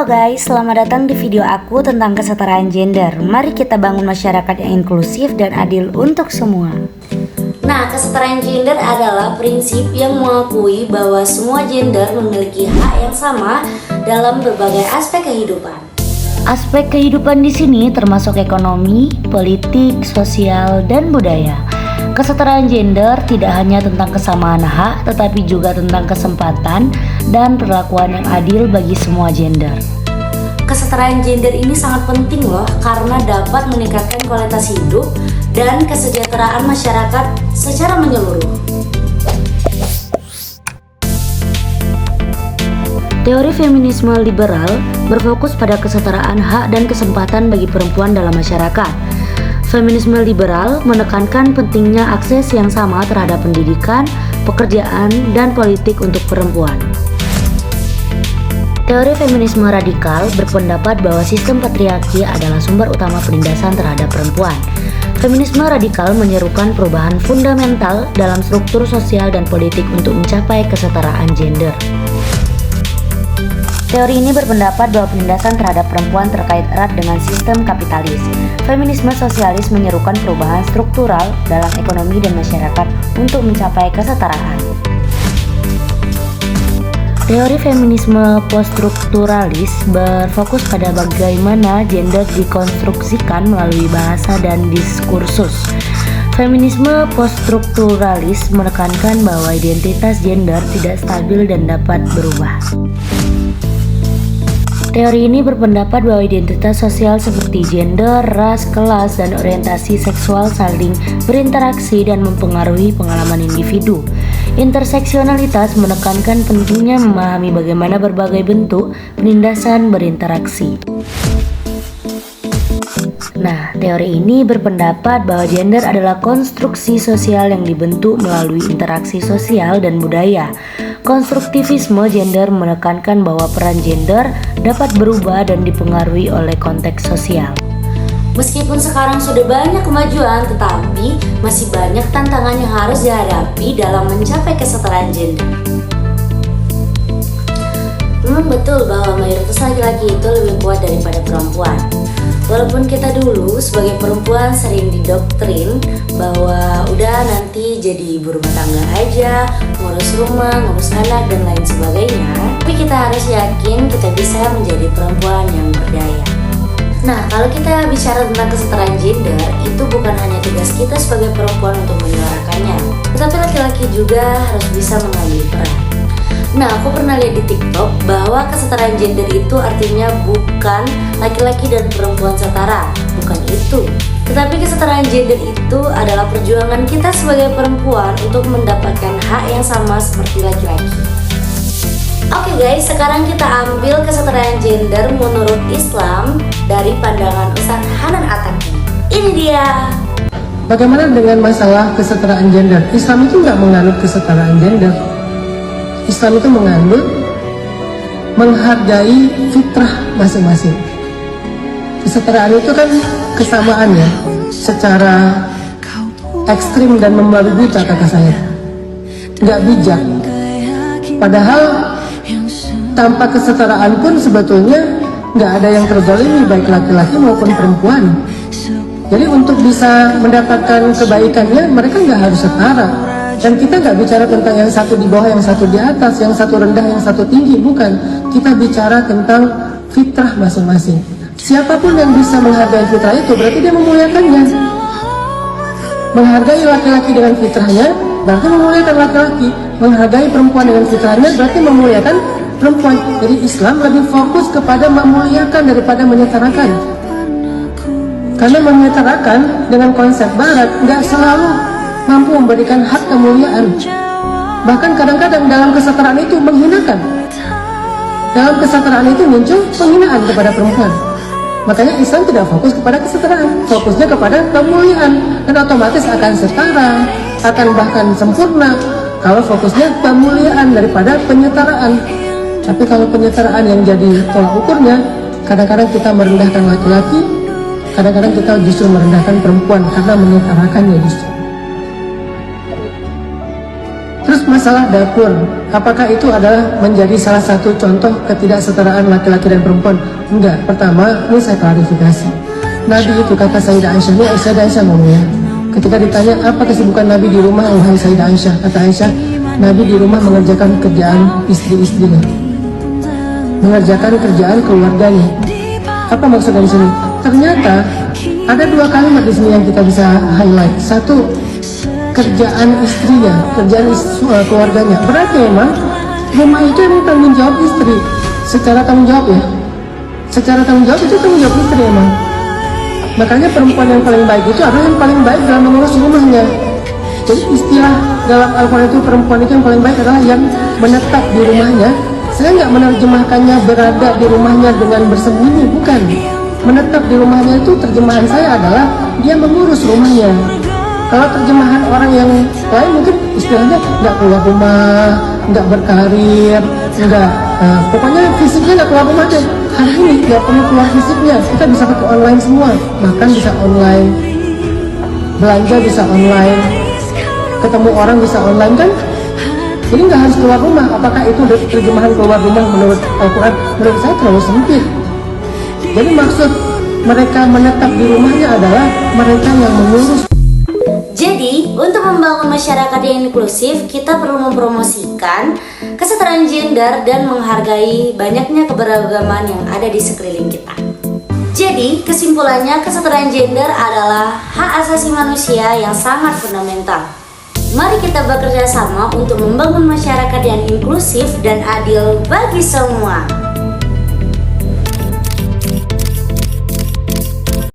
Halo guys, selamat datang di video aku tentang kesetaraan gender. Mari kita bangun masyarakat yang inklusif dan adil untuk semua. Nah, kesetaraan gender adalah prinsip yang mengakui bahwa semua gender memiliki hak yang sama dalam berbagai aspek kehidupan. Aspek kehidupan di sini termasuk ekonomi, politik, sosial, dan budaya. Kesetaraan gender tidak hanya tentang kesamaan hak, tetapi juga tentang kesempatan dan perlakuan yang adil bagi semua gender. Kesetaraan gender ini sangat penting loh, karena dapat meningkatkan kualitas hidup dan kesejahteraan masyarakat secara menyeluruh. Teori feminisme liberal berfokus pada kesetaraan hak dan kesempatan bagi perempuan dalam masyarakat. Feminisme liberal menekankan pentingnya akses yang sama terhadap pendidikan, pekerjaan, dan politik untuk perempuan. Teori feminisme radikal berpendapat bahwa sistem patriarki adalah sumber utama penindasan terhadap perempuan. Feminisme radikal menyerukan perubahan fundamental dalam struktur sosial dan politik untuk mencapai kesetaraan gender. Teori ini berpendapat bahwa penindasan terhadap perempuan terkait erat dengan sistem kapitalis. Feminisme sosialis menyerukan perubahan struktural dalam ekonomi dan masyarakat untuk mencapai kesetaraan. Teori feminisme poststrukturalis berfokus pada bagaimana gender dikonstruksikan melalui bahasa dan diskursus. Feminisme poststrukturalis menekankan bahwa identitas gender tidak stabil dan dapat berubah. Teori ini berpendapat bahwa identitas sosial seperti gender, ras, kelas, dan orientasi seksual saling berinteraksi dan mempengaruhi pengalaman individu. Interseksionalitas menekankan pentingnya memahami bagaimana berbagai bentuk penindasan berinteraksi. Nah, teori ini berpendapat bahwa gender adalah konstruksi sosial yang dibentuk melalui interaksi sosial dan budaya. Konstruktivisme gender menekankan bahwa peran gender dapat berubah dan dipengaruhi oleh konteks sosial. Meskipun sekarang sudah banyak kemajuan, tetapi masih banyak tantangan yang harus dihadapi dalam mencapai kesetaraan gender. Memang betul bahwa mayoritas laki-laki itu lebih kuat daripada perempuan. Walaupun kita dulu sebagai perempuan sering didoktrin bahwa udah nanti jadi ibu rumah tangga aja, ngurus rumah, ngurus anak, dan lain sebagainya, tapi kita harus yakin kita bisa menjadi perempuan yang berdaya. Nah, kalau kita bicara tentang kesetaraan gender, itu bukan hanya tugas kita sebagai perempuan untuk menyuarakannya, tetapi laki-laki juga harus bisa mengambil peran. Nah, aku pernah lihat di TikTok bahwa kesetaraan gender itu artinya bukan laki-laki dan perempuan setara, bukan itu. Tetapi kesetaraan gender itu adalah perjuangan kita sebagai perempuan untuk mendapatkan hak yang sama seperti laki-laki. Oke guys, sekarang kita ambil kesetaraan gender menurut Islam dari pandangan Ustaz Hanan Attaqi. Ini dia. Bagaimana dengan masalah kesetaraan gender? Islam itu nggak menganut kesetaraan gender. Islam itu menganut menghargai fitrah masing-masing. Kesetaraan itu kan kesamaan ya, secara ekstrim dan membabi buta kata saya, nggak bijak. Padahal tanpa kesetaraan pun sebetulnya nggak ada yang terzalimi, baik laki-laki maupun perempuan. Jadi untuk bisa mendapatkan kebaikannya mereka nggak harus setara. Dan kita nggak bicara tentang yang satu di bawah, yang satu di atas, yang satu rendah, yang satu tinggi, bukan. Kita bicara tentang fitrah masing-masing. Siapapun yang bisa menghargai fitrah itu berarti dia memuliakannya. Menghargai laki-laki dengan fitrahnya berarti memuliakan laki-laki. Menghargai perempuan dengan fitrahnya berarti memuliakan perempuan. Jadi Islam lebih fokus kepada memuliakan daripada menyetarakan. Karena menyetarakan dengan konsep Barat nggak selalu mampu memberikan hak kemuliaan. Bahkan kadang-kadang dalam kesetaraan itu menghinakan. Dalam kesetaraan itu muncul penghinaan kepada perempuan. Makanya Islam tidak fokus kepada kesetaraan, fokusnya kepada kemuliaan, dan otomatis akan setara, akan bahkan sempurna kalau fokusnya pemuliaan daripada penyetaraan. Tapi kalau penyetaraan yang jadi tolak ukurnya, kadang-kadang kita merendahkan laki-laki, kadang-kadang kita justru merendahkan perempuan karena menyetarakannya justru. Terus masalah dapur, apakah itu adalah menjadi salah satu contoh ketidaksetaraan laki-laki dan perempuan? Enggak. Pertama, ini saya klarifikasi. Nabi itu, kata Sayyidah Aisyah, ini Sayyidah Aisyah ngomongnya, ketika ditanya apa kesibukan Nabi di rumah, wahai Sayyidah Aisyah, kata Aisyah, Nabi di rumah mengerjakan kerjaan istri-istrinya, mengerjakan kerjaan keluarganya. Apa maksudnya di sini? Ternyata ada dua kalimat di sini yang kita bisa highlight. Satu, kerjaan istrinya, kerjaan keluarganya. Berarti memang rumah itu emang tanggung jawab istri. Secara tanggung jawab ya. Secara tanggung jawab itu tanggung jawab istri emang. Makanya perempuan yang paling baik itu adalah yang paling baik dalam mengurus rumahnya. Jadi istilah dalam Al-Quran itu perempuan itu yang paling baik adalah yang menetap di rumahnya. Saya nggak menerjemahkannya berada di rumahnya dengan bersembunyi, bukan. Menetap di rumahnya itu terjemahan saya adalah dia mengurus rumahnya. Kalau terjemahan orang yang lain mungkin istilahnya nggak keluar rumah, nggak berkarir, nggak, pokoknya fisiknya nggak keluar rumah deh. Hari ini nggak perlu keluar fisiknya, kita bisa pakai online semua, makan bisa online, belanja bisa online, ketemu orang bisa online kan? Jadi nggak harus keluar rumah. Apakah itu terjemahan keluar rumah menurut Al-Quran? Menurut saya terlalu sempit. Jadi maksud mereka menetap di rumahnya adalah mereka yang mengurus. Jadi, untuk membangun masyarakat yang inklusif, kita perlu mempromosikan kesetaraan gender dan menghargai banyaknya keberagaman yang ada di sekeliling kita. Jadi, kesimpulannya kesetaraan gender adalah hak asasi manusia yang sangat fundamental. Mari kita bekerja sama untuk membangun masyarakat yang inklusif dan adil bagi semua.